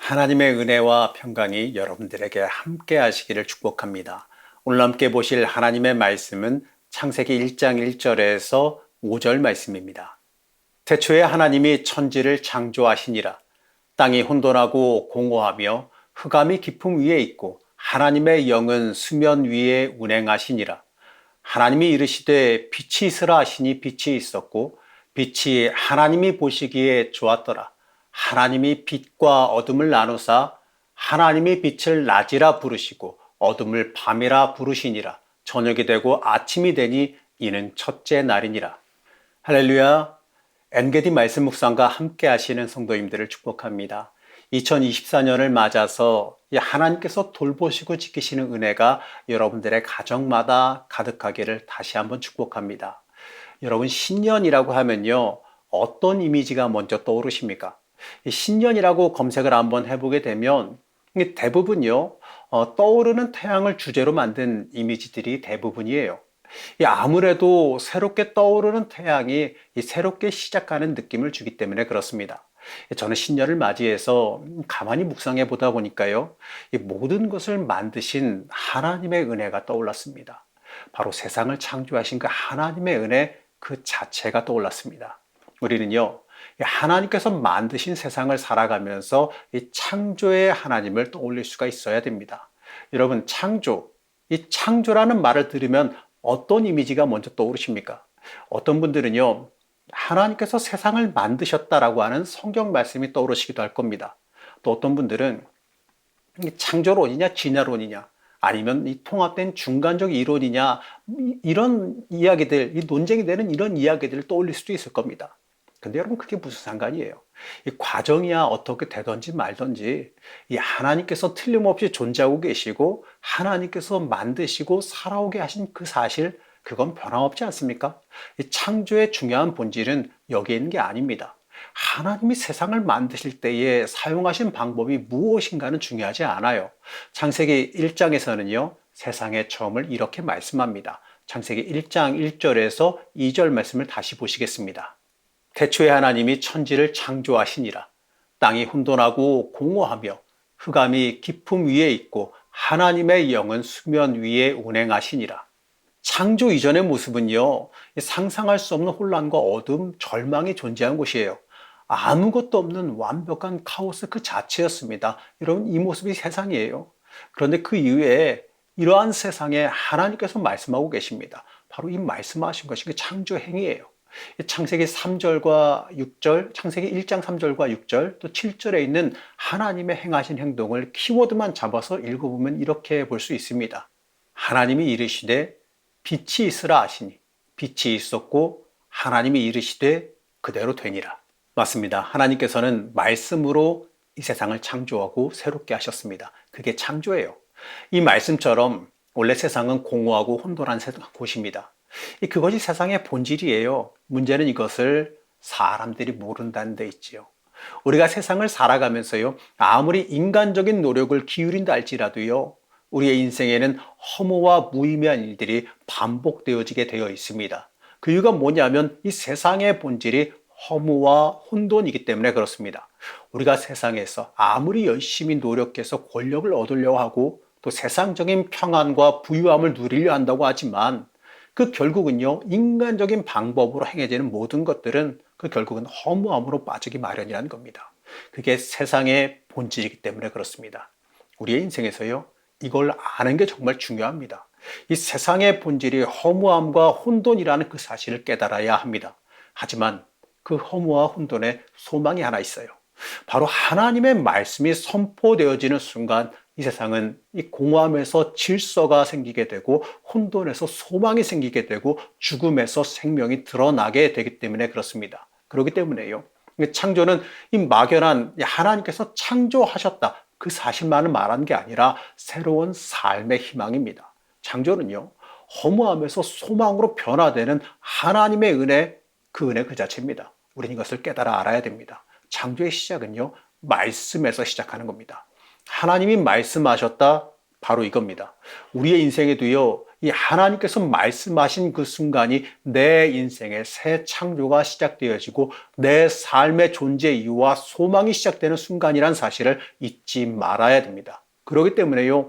하나님의 은혜와 평강이 여러분들에게 함께 하시기를 축복합니다. 오늘 함께 보실 하나님의 말씀은 창세기 1장 1절에서 5절 말씀입니다. 태초에 하나님이 천지를 창조하시니라. 땅이 혼돈하고 공허하며 흑암이 깊음 위에 있고 하나님의 영은 수면 위에 운행하시니라. 하나님이 이르시되 빛이 있으라 하시니 빛이 있었고 빛이 하나님이 보시기에 좋았더라. 하나님이 빛과 어둠을 나누사 하나님이 빛을 낮이라 부르시고 어둠을 밤이라 부르시니라. 저녁이 되고 아침이 되니 이는 첫째 날이니라. 할렐루야. 엔게디 말씀 묵상과 함께 하시는 성도님들을 축복합니다. 2024년을 맞아서 하나님께서 돌보시고 지키시는 은혜가 여러분들의 가정마다 가득하기를 다시 한번 축복합니다. 여러분, 신년이라고 하면요, 어떤 이미지가 먼저 떠오르십니까? 신년이라고 검색을 한번 해보게 되면 대부분요, 떠오르는 태양을 주제로 만든 이미지들이 대부분이에요. 아무래도 새롭게 떠오르는 태양이 새롭게 시작하는 느낌을 주기 때문에 그렇습니다. 저는 신년을 맞이해서 가만히 묵상해 보다 보니까요, 이 모든 것을 만드신 하나님의 은혜가 떠올랐습니다. 바로 세상을 창조하신 그 하나님의 은혜 그 자체가 떠올랐습니다. 우리는요, 하나님께서 만드신 세상을 살아가면서 이 창조의 하나님을 떠올릴 수가 있어야 됩니다. 여러분, 이 창조라는 말을 들으면 어떤 이미지가 먼저 떠오르십니까? 어떤 분들은요, 하나님께서 세상을 만드셨다라고 하는 성경 말씀이 떠오르시기도 할 겁니다. 또 어떤 분들은 창조론이냐 진화론이냐 아니면 이 통합된 중간적 이론이냐 이런 이야기들, 이 논쟁이 되는 이런 이야기들을 떠올릴 수도 있을 겁니다. 근데 여러분, 그게 무슨 상관이에요? 이 과정이야 어떻게 되든지 말든지 이 하나님께서 틀림없이 존재하고 계시고 하나님께서 만드시고 살아오게 하신 그 사실, 그건 변함없지 않습니까? 이 창조의 중요한 본질은 여기에 있는 게 아닙니다. 하나님이 세상을 만드실 때에 사용하신 방법이 무엇인가는 중요하지 않아요. 창세기 1장에서는요, 세상의 처음을 이렇게 말씀합니다. 창세기 1장 1절에서 2절 말씀을 다시 보시겠습니다. 태초에 하나님이 천지를 창조하시니라. 땅이 혼돈하고 공허하며 흑암이 깊음 위에 있고 하나님의 영은 수면 위에 운행하시니라. 창조 이전의 모습은요, 상상할 수 없는 혼란과 어둠, 절망이 존재한 곳이에요. 아무것도 없는 완벽한 카오스 그 자체였습니다. 여러분, 이 모습이 세상이에요. 그런데 그 이후에 이러한 세상에 하나님께서 말씀하고 계십니다. 바로 이 말씀하신 것이 그 창조 행위예요. 창세기 3절과 6절, 창세기 1장 3절과 6절, 또 7절에 있는 하나님의 행하신 행동을 키워드만 잡아서 읽어보면 이렇게 볼 수 있습니다. 하나님이 이르시되 빛이 있으라 하시니 빛이 있었고 하나님이 이르시되 그대로 되니라. 맞습니다. 하나님께서는 말씀으로 이 세상을 창조하고 새롭게 하셨습니다. 그게 창조예요. 이 말씀처럼 원래 세상은 공허하고 혼돈한 곳입니다. 그것이 세상의 본질이에요. 문제는 이것을 사람들이 모른다는 데 있지요. 우리가 세상을 살아가면서요, 아무리 인간적인 노력을 기울인다 할지라도요, 우리의 인생에는 허무와 무의미한 일들이 반복되어지게 되어 있습니다. 그 이유가 뭐냐면 이 세상의 본질이 허무와 혼돈이기 때문에 그렇습니다. 우리가 세상에서 아무리 열심히 노력해서 권력을 얻으려고 하고 또 세상적인 평안과 부유함을 누리려 한다고 하지만 그 결국은요, 인간적인 방법으로 행해지는 모든 것들은 그 결국은 허무함으로 빠지기 마련이라는 겁니다. 그게 세상의 본질이기 때문에 그렇습니다. 우리의 인생에서요, 이걸 아는 게 정말 중요합니다. 이 세상의 본질이 허무함과 혼돈이라는 그 사실을 깨달아야 합니다. 하지만 그 허무와 혼돈에 소망이 하나 있어요. 바로 하나님의 말씀이 선포되어지는 순간 이 세상은 이 공허함에서 질서가 생기게 되고 혼돈에서 소망이 생기게 되고 죽음에서 생명이 드러나게 되기 때문에 그렇습니다. 그렇기 때문에요, 창조는 이 막연한 하나님께서 창조하셨다 그 사실만을 말하는 게 아니라 새로운 삶의 희망입니다. 창조는요, 허무함에서 소망으로 변화되는 하나님의 은혜, 그 은혜 그 자체입니다. 우리는 이것을 깨달아 알아야 됩니다. 창조의 시작은요, 말씀에서 시작하는 겁니다. 하나님이 말씀하셨다, 바로 이겁니다. 우리의 인생에도요, 이 하나님께서 말씀하신 그 순간이 내 인생의 새 창조가 시작되어지고 내 삶의 존재 이유와 소망이 시작되는 순간이란 사실을 잊지 말아야 됩니다. 그렇기 때문에요,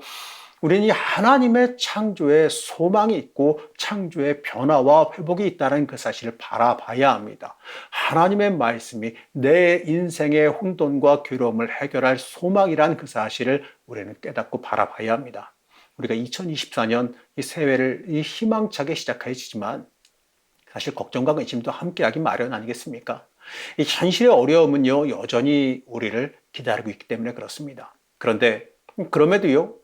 우리는 이 하나님의 창조에 소망이 있고 창조의 변화와 회복이 있다는 그 사실을 바라봐야 합니다. 하나님의 말씀이 내 인생의 혼돈과 괴로움을 해결할 소망이란 그 사실을 우리는 깨닫고 바라봐야 합니다. 우리가 2024년 이 새해를 희망차게 시작해지지만 사실 걱정과 근심도 함께하기 마련 아니겠습니까? 이 현실의 어려움은요, 여전히 우리를 기다리고 있기 때문에 그렇습니다. 그런데 그럼에도요,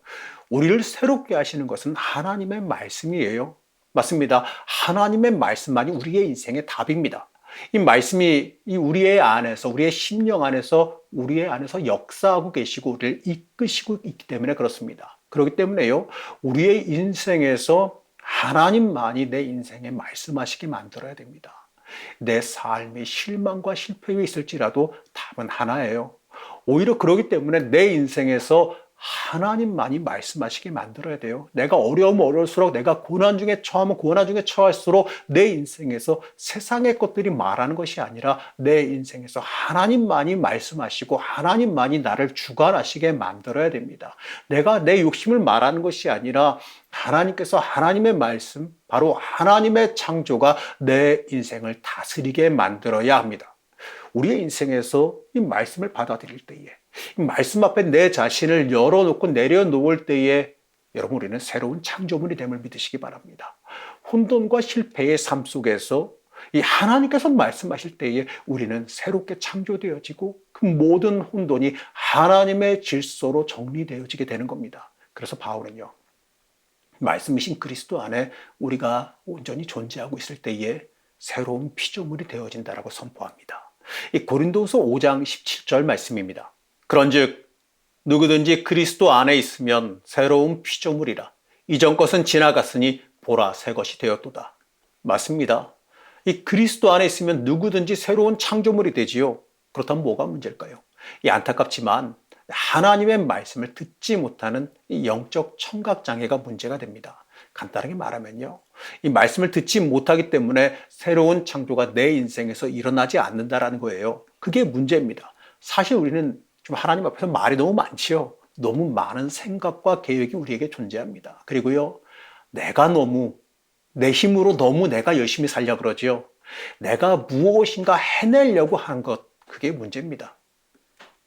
우리를 새롭게 하시는 것은 하나님의 말씀이에요. 맞습니다. 하나님의 말씀만이 우리의 인생의 답입니다. 이 말씀이 우리의 안에서, 우리의 심령 안에서, 우리의 안에서 역사하고 계시고 우리를 이끄시고 있기 때문에 그렇습니다. 그렇기 때문에요, 우리의 인생에서 하나님만이 내 인생에 말씀하시게 만들어야 됩니다. 내 삶이 실망과 실패에 있을지라도 답은 하나예요. 오히려 그렇기 때문에 내 인생에서 하나님만이 말씀하시게 만들어야 돼요. 내가 어려우면 어려울수록, 내가 고난 중에 처하면 고난 중에 처할수록 내 인생에서 세상의 것들이 말하는 것이 아니라 내 인생에서 하나님만이 말씀하시고 하나님만이 나를 주관하시게 만들어야 됩니다. 내가 내 욕심을 말하는 것이 아니라 하나님께서 하나님의 말씀, 바로 하나님의 창조가 내 인생을 다스리게 만들어야 합니다. 우리의 인생에서 이 말씀을 받아들일 때에, 이 말씀 앞에 내 자신을 열어놓고 내려놓을 때에 여러분, 우리는 새로운 창조물이 됨을 믿으시기 바랍니다. 혼돈과 실패의 삶 속에서 이 하나님께서 말씀하실 때에 우리는 새롭게 창조되어지고 그 모든 혼돈이 하나님의 질서로 정리되어지게 되는 겁니다. 그래서 바울은요, 말씀이신 그리스도 안에 우리가 온전히 존재하고 있을 때에 새로운 피조물이 되어진다라고 선포합니다. 이 고린도후서 5장 17절 말씀입니다. 그런즉 누구든지 그리스도 안에 있으면 새로운 피조물이라. 이전 것은 지나갔으니 보라 새 것이 되었도다. 맞습니다. 이 그리스도 안에 있으면 누구든지 새로운 창조물이 되지요. 그렇다면 뭐가 문제일까요? 이 안타깝지만 하나님의 말씀을 듣지 못하는 이 영적 청각장애가 문제가 됩니다. 간단하게 말하면요, 이 말씀을 듣지 못하기 때문에 새로운 창조가 내 인생에서 일어나지 않는다라는 거예요. 그게 문제입니다. 사실 우리는 좀 하나님 앞에서 말이 너무 많지요. 너무 많은 생각과 계획이 우리에게 존재합니다. 그리고요, 내가 너무 내 힘으로 너무 내가 열심히 살려고 그러지요. 내가 무엇인가 해내려고 하는 것, 그게 문제입니다.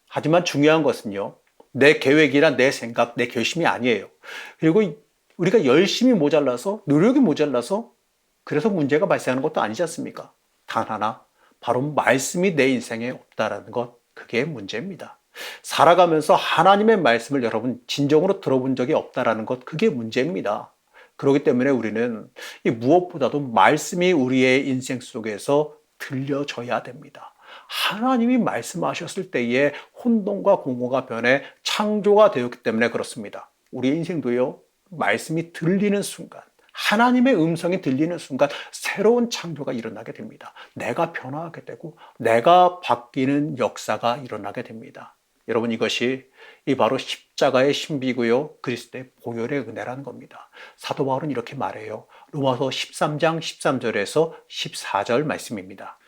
하지만 중요한 것은요, 내 계획이나 내 생각, 내 결심이 아니에요. 그리고 우리가 열심히 모자라서, 노력이 모자라서 그래서 문제가 발생하는 것도 아니지 않습니까? 단 하나, 바로 말씀이 내 인생에 없다라는 것, 그게 문제입니다. 살아가면서 하나님의 말씀을 여러분 진정으로 들어본 적이 없다라는 것, 그게 문제입니다. 그렇기 때문에 우리는 이 무엇보다도 말씀이 우리의 인생 속에서 들려져야 됩니다. 하나님이 말씀하셨을 때에 혼돈과 공허가 변해 창조가 되었기 때문에 그렇습니다. 우리의 인생도요, 말씀이 들리는 순간, 하나님의 음성이 들리는 순간 새로운 창조가 일어나게 됩니다. 내가 변화하게 되고 내가 바뀌는 역사가 일어나게 됩니다. 여러분, 이것이 바로 십자가의 신비고요, 그리스도의 보혈의 은혜라는 겁니다. 사도 바울은 이렇게 말해요. 로마서 13장 13절에서 14절 말씀입니다.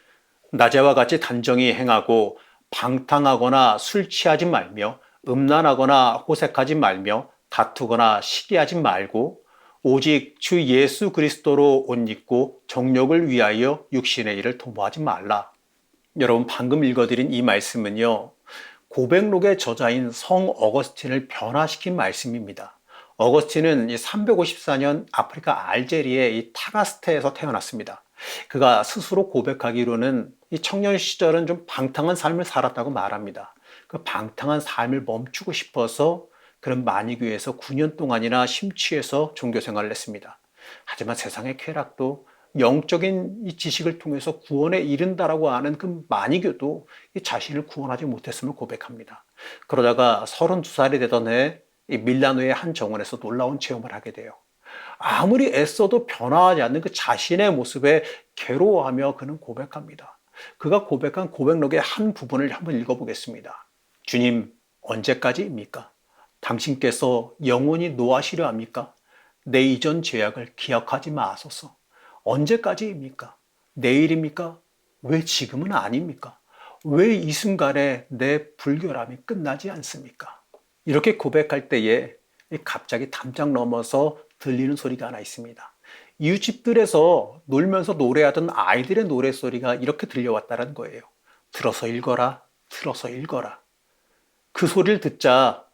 낮에와 같이 단정히 행하고 방탕하거나 술 취하지 말며 음란하거나 호색하지 말며 다투거나 시기하지 말고 오직 주 예수 그리스도로 옷 입고 정욕을 위하여 육신의 일을 도모하지 말라. 여러분, 방금 읽어드린 이 말씀은요, 고백록의 저자인 성 어거스틴을 변화시킨 말씀입니다. 어거스틴은 354년 아프리카 알제리의 이 타가스테에서 태어났습니다. 그가 스스로 고백하기로는 이 청년 시절은 좀 방탕한 삶을 살았다고 말합니다. 그 방탕한 삶을 멈추고 싶어서 그런 만이교에서 9년 동안이나 심취해서 종교 생활을 했습니다. 하지만 세상의 쾌락도 영적인 이 지식을 통해서 구원에 이른다라고 하는 그 만이교도 이 자신을 구원하지 못했음을 고백합니다. 그러다가 32살이 되던 해 밀라노의 한 정원에서 놀라운 체험을 하게 돼요. 아무리 애써도 변화하지 않는 그 자신의 모습에 괴로워하며 그는 고백합니다. 그가 고백한 고백록의 한 부분을 한번 읽어보겠습니다. 주님, 언제까지입니까? 당신께서 영원히 노하시려 합니까? 내 이전 죄악을 기억하지 마소서. 언제까지입니까? 내일입니까? 왜 지금은 아닙니까? 왜 이 순간에 내 불결함이 끝나지 않습니까? 이렇게 고백할 때에 갑자기 담장 넘어서 들리는 소리가 하나 있습니다. 이웃집들에서 놀면서 노래하던 아이들의 노래소리가 이렇게 들려왔다는 거예요. 들어서 읽어라, 들어서 읽어라. 그 소리를 듣자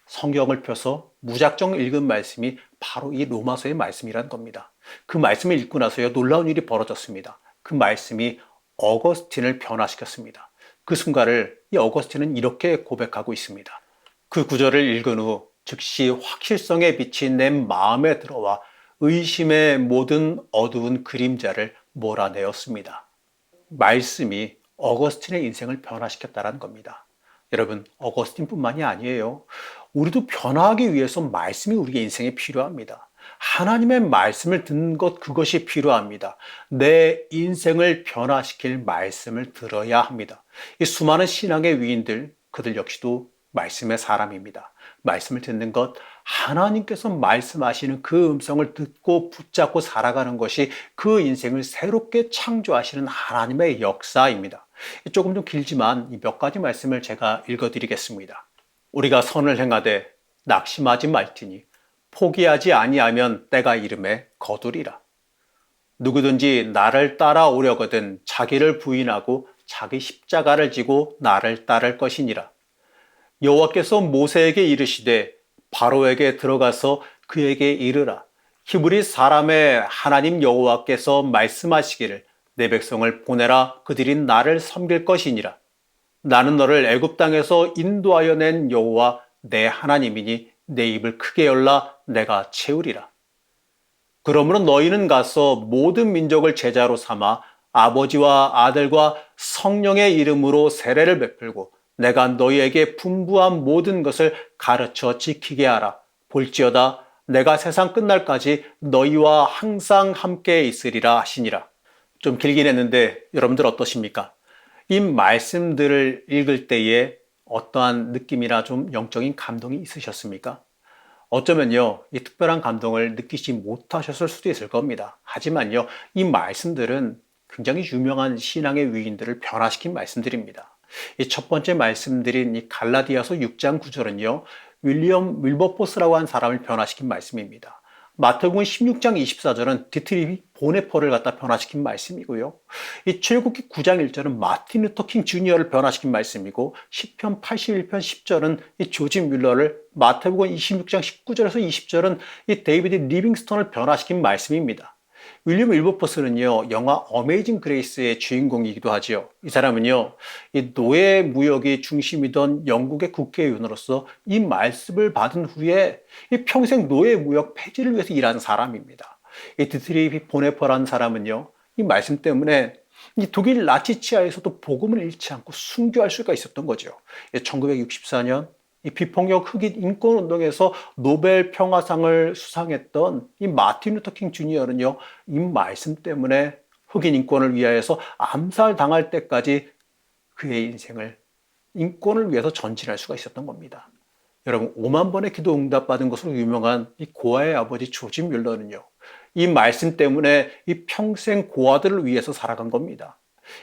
성경을 펴서 무작정 읽은 말씀이 바로 이 로마서의 말씀이란 겁니다. 그 말씀을 읽고 나서야 놀라운 일이 벌어졌습니다. 그 말씀이 어거스틴을 변화시켰습니다. 그 순간을 이 어거스틴은 이렇게 고백하고 있습니다. 그 구절을 읽은 후 즉시 확실성의 빛이 내 마음에 들어와 의심의 모든 어두운 그림자를 몰아내었습니다. 말씀이 어거스틴의 인생을 변화시켰다는 겁니다. 여러분, 어거스틴뿐만이 아니에요. 우리도 변화하기 위해서 말씀이 우리의 인생에 필요합니다. 하나님의 말씀을 듣는 것, 그것이 필요합니다. 내 인생을 변화시킬 말씀을 들어야 합니다. 이 수많은 신앙의 위인들, 그들 역시도 말씀의 사람입니다. 말씀을 듣는 것, 하나님께서 말씀하시는 그 음성을 듣고 붙잡고 살아가는 것이 그 인생을 새롭게 창조하시는 하나님의 역사입니다. 조금 좀 길지만 몇 가지 말씀을 제가 읽어드리겠습니다. 우리가 선을 행하되 낙심하지 말지니 포기하지 아니하면 때가 이름에 거두리라. 누구든지 나를 따라오려거든 자기를 부인하고 자기 십자가를 지고 나를 따를 것이니라. 여호와께서 모세에게 이르시되 바로에게 들어가서 그에게 이르라. 히브리 사람의 하나님 여호와께서 말씀하시기를 내 백성을 보내라. 그들이 나를 섬길 것이니라. 나는 너를 애굽 땅에서 인도하여 낸 여호와 내 하나님이니 내 입을 크게 열라 내가 채우리라. 그러므로 너희는 가서 모든 민족을 제자로 삼아 아버지와 아들과 성령의 이름으로 세례를 베풀고 내가 너희에게 분부한 모든 것을 가르쳐 지키게 하라. 볼지어다 내가 세상 끝날까지 너희와 항상 함께 있으리라 하시니라. 좀 길긴 했는데 여러분들 어떠십니까? 이 말씀들을 읽을 때에 어떠한 느낌이나 좀 영적인 감동이 있으셨습니까? 어쩌면요, 이 특별한 감동을 느끼지 못하셨을 수도 있을 겁니다. 하지만요, 이 말씀들은 굉장히 유명한 신앙의 위인들을 변화시킨 말씀들입니다. 이 첫 번째 말씀드린 이 갈라디아서 6장 9절은요, 윌리엄 윌버포스라고 한 사람을 변화시킨 말씀입니다. 마태복음 16장 24절은 디트리히 보네퍼를 갖다 변화시킨 말씀이고요. 이 출애굽기 9장 1절은 마틴 루터 킹 주니어를 변화시킨 말씀이고 시편 81편 10절은 이 조지 뮬러를, 마태복음 26장 19절에서 20절은 이 데이비드 리빙스턴을 변화시킨 말씀입니다. 윌리엄 윌버포스는요, 영화 어메이징 그레이스의 주인공이기도 하죠. 이 사람은요, 이 노예 무역이 중심이던 영국의 국회의원으로서 이 말씀을 받은 후에 이 평생 노예 무역 폐지를 위해서 일한 사람입니다. 이 디트리히 보네퍼라는 사람은요, 이 말씀 때문에 이 독일 나치치하에서도 복음을 잃지 않고 순교할 수가 있었던 거죠. 1964년 이 비폭력 흑인 인권운동에서 노벨 평화상을 수상했던 이 마틴 루터 킹 주니어는요, 이 말씀 때문에 흑인 인권을 위하여서 암살당할 때까지 그의 인생을 인권을 위해서 전진할 수가 있었던 겁니다. 여러분, 5만 번의 기도 응답받은 것으로 유명한 이 고아의 아버지 조지 뮬러는요, 이 말씀 때문에 이 평생 고아들을 위해서 살아간 겁니다.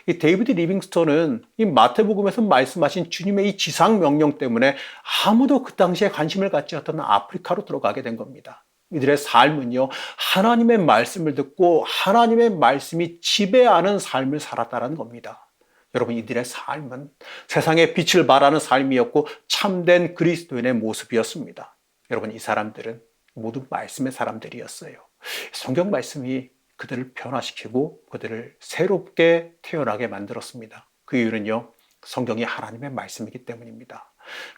이 데이비드 리빙스턴은 이 마태복음에서 말씀하신 주님의 이 지상 명령 때문에 아무도 그 당시에 관심을 갖지 않던 아프리카로 들어가게 된 겁니다. 이들의 삶은요, 하나님의 말씀을 듣고 하나님의 말씀이 지배하는 삶을 살았다는 겁니다. 여러분, 이들의 삶은 세상에 빛을 발하는 삶이었고 참된 그리스도인의 모습이었습니다. 여러분, 이 사람들은 모두 말씀의 사람들이었어요. 성경 말씀이 그들을 변화시키고 그들을 새롭게 태어나게 만들었습니다. 그 이유는요, 성경이 하나님의 말씀이기 때문입니다.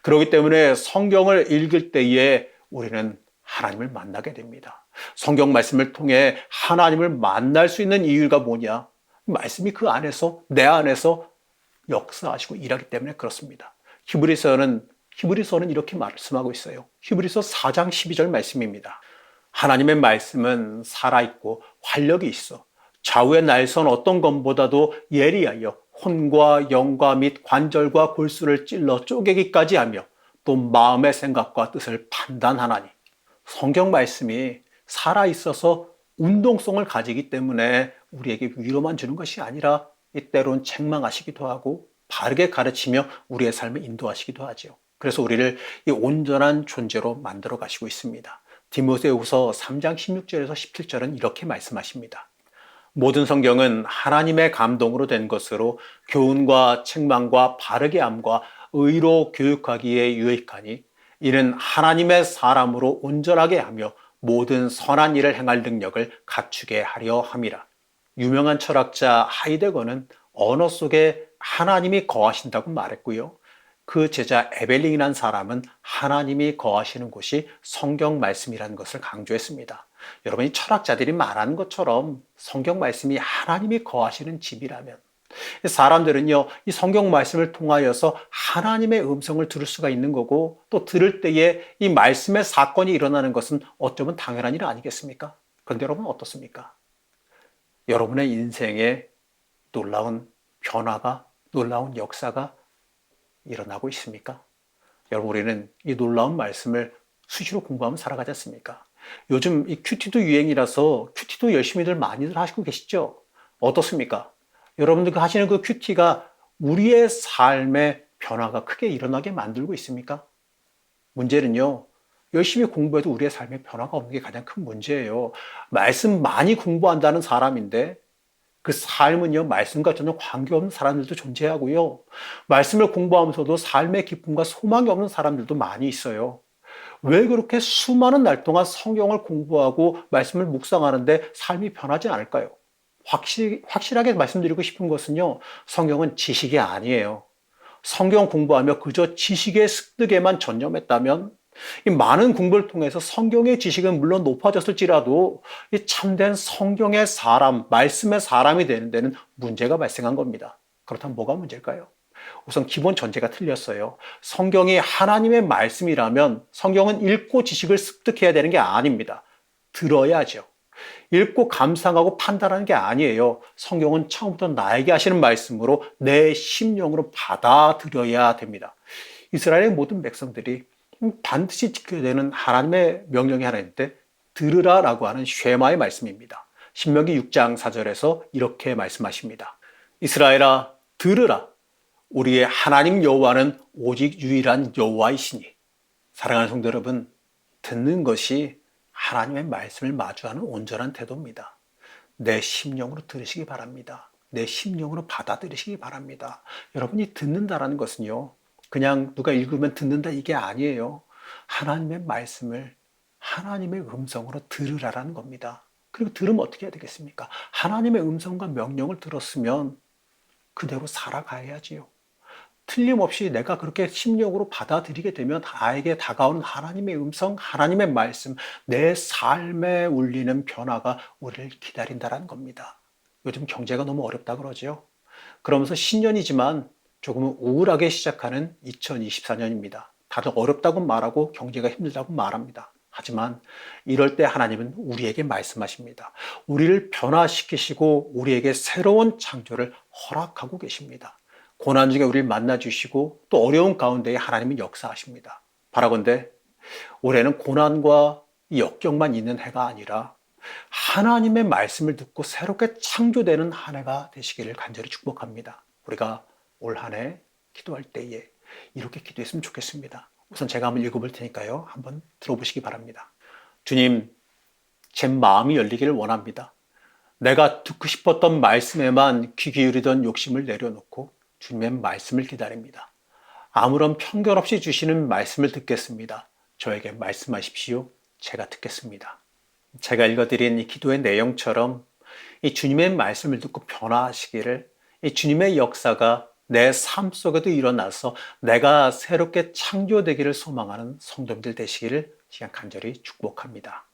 그렇기 때문에 성경을 읽을 때에 우리는 하나님을 만나게 됩니다. 성경 말씀을 통해 하나님을 만날 수 있는 이유가 뭐냐? 말씀이 그 안에서, 내 안에서 역사하시고 일하기 때문에 그렇습니다. 히브리서는 이렇게 말씀하고 있어요. 히브리서 4장 12절 말씀입니다. 하나님의 말씀은 살아있고 활력이 있어 좌우의 날선 어떤 검보다도 예리하여 혼과 영과 및 관절과 골수를 찔러 쪼개기까지 하며 또 마음의 생각과 뜻을 판단하나니. 성경 말씀이 살아 있어서 운동성을 가지기 때문에 우리에게 위로만 주는 것이 아니라 때론 책망하시기도 하고 바르게 가르치며 우리의 삶을 인도하시기도 하죠. 그래서 우리를 이 온전한 존재로 만들어 가시고 있습니다. 디모데후서 3장 16절에서 17절은 이렇게 말씀하십니다. 모든 성경은 하나님의 감동으로 된 것으로 교훈과 책망과 바르게 함과 의로 교육하기에 유익하니 이는 하나님의 사람으로 온전하게 하며 모든 선한 일을 행할 능력을 갖추게 하려 함이라. 유명한 철학자 하이데거는 언어 속에 하나님이 거하신다고 말했고요. 그 제자 에벨링이라는 사람은 하나님이 거하시는 곳이 성경 말씀이라는 것을 강조했습니다. 여러분이 철학자들이 말하는 것처럼 성경 말씀이 하나님이 거하시는 집이라면 사람들은요, 이 성경 말씀을 통하여서 하나님의 음성을 들을 수가 있는 거고 또 들을 때에 이 말씀의 사건이 일어나는 것은 어쩌면 당연한 일 아니겠습니까? 그런데 여러분 어떻습니까? 여러분의 인생에 놀라운 변화가, 놀라운 역사가 일어나고 있습니까? 여러분, 우리는 이 놀라운 말씀을 수시로 공부하며 살아가지 않습니까? 요즘 이 큐티도 유행이라서 큐티도 열심히들 많이들 하시고 계시죠? 어떻습니까? 여러분들 하시는 그 큐티가 우리의 삶의 변화가 크게 일어나게 만들고 있습니까? 문제는요, 열심히 공부해도 우리의 삶에 변화가 없는 게 가장 큰 문제예요. 말씀 많이 공부한다는 사람인데 그 삶은요, 말씀과 전혀 관계없는 사람들도 존재하고요. 말씀을 공부하면서도 삶의 기쁨과 소망이 없는 사람들도 많이 있어요. 왜 그렇게 수많은 날 동안 성경을 공부하고 말씀을 묵상하는데 삶이 변하지 않을까요? 확실하게 말씀드리고 싶은 것은요, 성경은 지식이 아니에요. 성경 공부하며 그저 지식의 습득에만 전념했다면 이 많은 공부를 통해서 성경의 지식은 물론 높아졌을지라도 이 참된 성경의 사람, 말씀의 사람이 되는 데는 문제가 발생한 겁니다. 그렇다면 뭐가 문제일까요? 우선 기본 전제가 틀렸어요. 성경이 하나님의 말씀이라면 성경은 읽고 지식을 습득해야 되는 게 아닙니다. 들어야죠. 읽고 감상하고 판단하는 게 아니에요. 성경은 처음부터 나에게 하시는 말씀으로 내 심령으로 받아들여야 됩니다. 이스라엘의 모든 백성들이 반드시 지켜야 되는 하나님의 명령이 하나 있는데 들으라라고 하는 쉐마의 말씀입니다. 신명기 6장 4절에서 이렇게 말씀하십니다. 이스라엘아 들으라. 우리의 하나님 여호와는 오직 유일한 여호와이시니. 사랑하는 성도 여러분, 듣는 것이 하나님의 말씀을 마주하는 온전한 태도입니다. 내 심령으로 들으시기 바랍니다. 내 심령으로 받아들이시기 바랍니다. 여러분이 듣는다라는 것은요, 그냥 누가 읽으면 듣는다 이게 아니에요. 하나님의 말씀을 하나님의 음성으로 들으라라는 겁니다. 그리고 들으면 어떻게 해야 되겠습니까? 하나님의 음성과 명령을 들었으면 그대로 살아가야지요. 틀림없이 내가 그렇게 심령으로 받아들이게 되면 나에게 다가오는 하나님의 음성, 하나님의 말씀, 내 삶에 울리는 변화가 우리를 기다린다는 겁니다. 요즘 경제가 너무 어렵다 그러죠. 그러면서 신년이지만 조금은 우울하게 시작하는 2024년입니다. 다들 어렵다고 말하고 경제가 힘들다고 말합니다. 하지만 이럴 때 하나님은 우리에게 말씀하십니다. 우리를 변화시키시고 우리에게 새로운 창조를 허락하고 계십니다. 고난 중에 우리를 만나주시고 또 어려운 가운데에 하나님은 역사하십니다. 바라건대 올해는 고난과 역경만 있는 해가 아니라 하나님의 말씀을 듣고 새롭게 창조되는 한 해가 되시기를 간절히 축복합니다. 우리가 올 한 해 기도할 때에 이렇게 기도했으면 좋겠습니다. 우선 제가 한번 읽어볼 테니까요. 한번 들어보시기 바랍니다. 주님, 제 마음이 열리기를 원합니다. 내가 듣고 싶었던 말씀에만 귀 기울이던 욕심을 내려놓고 주님의 말씀을 기다립니다. 아무런 편견 없이 주시는 말씀을 듣겠습니다. 저에게 말씀하십시오. 제가 듣겠습니다. 제가 읽어드린 이 기도의 내용처럼 이 주님의 말씀을 듣고 변화하시기를, 이 주님의 역사가 내 삶 속에도 일어나서 내가 새롭게 창조되기를 소망하는 성도님들 되시기를 제가 간절히 축복합니다.